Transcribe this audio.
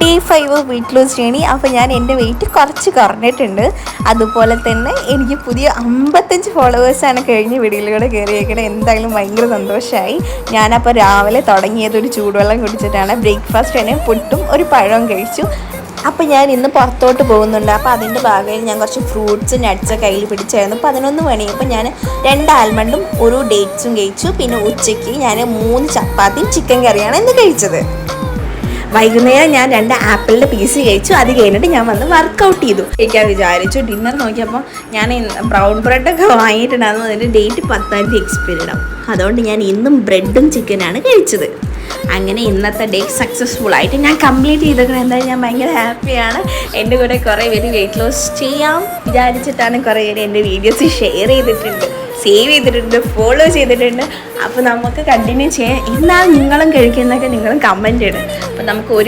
Day 5 weight loss journey. അപ്പോൾ ഞാൻ എൻ്റെ വെയിറ്റ് കുറച്ച് കുറഞ്ഞിട്ടുണ്ട്. അതുപോലെ തന്നെ എനിക്ക് പുതിയ 55 ഫോളോവേഴ്സാണ് കഴിഞ്ഞ വീഡിയോയിലൂടെ കയറിയേക്കണത്. എന്തായാലും ഭയങ്കര സന്തോഷമായി. ഞാനപ്പോൾ രാവിലെ തുടങ്ങിയത് ഒരു ചൂടുവെള്ളം കുടിച്ചിട്ടാണ്. ബ്രേക്ക്ഫാസ്റ്റ് തന്നെ പുട്ടും ഒരു പഴവും കഴിച്ചു. അപ്പോൾ ഞാൻ ഇന്ന് പുറത്തോട്ട് പോകുന്നുണ്ട്. അപ്പോൾ അതിൻ്റെ ഭാഗമായി ഞാൻ കുറച്ച് ഫ്രൂട്ട്സ് നട്ട്സ് കയ്യിൽ പിടിച്ചായിരുന്നു. 11 മണിയപ്പോൾ ഞാൻ 2 ആൽമണ്ടും ഒരു ഡേറ്റ്സും കഴിച്ചു. പിന്നെ ഉച്ചയ്ക്ക് ഞാൻ 3 ചപ്പാത്തിയും ചിക്കൻ കറിയാണ് ഇന്ന് കഴിച്ചത്. വൈകുന്നേരം ഞാൻ 2 ആപ്പിളിൻ്റെ പീസ് കഴിച്ചു. അത് കഴിഞ്ഞിട്ട് ഞാൻ വന്ന് വർക്കൗട്ട് ചെയ്തു. കഴിക്കാൻ വിചാരിച്ചു. ഡിന്നർ നോക്കിയപ്പോൾ ഞാൻ ബ്രൗൺ ബ്രെഡൊക്കെ വാങ്ങിയിട്ടുണ്ടായിരുന്നു. അതിൻ്റെ ഡേറ്റ് 10 എക്സ്പയർഡ് ആവും. അതുകൊണ്ട് ഞാൻ ഇന്നും ബ്രെഡും ചിക്കനാണ് കഴിച്ചത്. അങ്ങനെ ഇന്നത്തെ ഡേ സക്സസ്ഫുൾ ആയിട്ട് ഞാൻ കംപ്ലീറ്റ് ചെയ്തേക്കണം. എന്തായാലും ഞാൻ ഭയങ്കര ഹാപ്പിയാണ്. എൻ്റെ കൂടെ കുറേ പേര് വെയിറ്റ് ലോസ് ചെയ്യാം വിചാരിച്ചിട്ടാണ് കുറേ പേര് എൻ്റെ വീഡിയോസ് ഷെയർ ചെയ്തിട്ടുണ്ട്, സേവ് ചെയ്തിട്ടുണ്ട്, ഫോളോ ചെയ്തിട്ടുണ്ട്. അപ്പോൾ നമുക്ക് കണ്ടിന്യൂ ചെയ്യാം. എന്നാൽ നിങ്ങളും കഴിക്കുന്നതൊക്കെ നിങ്ങളും കമൻറ്റ് ഇടും. അപ്പോൾ നമുക്ക് ഒരു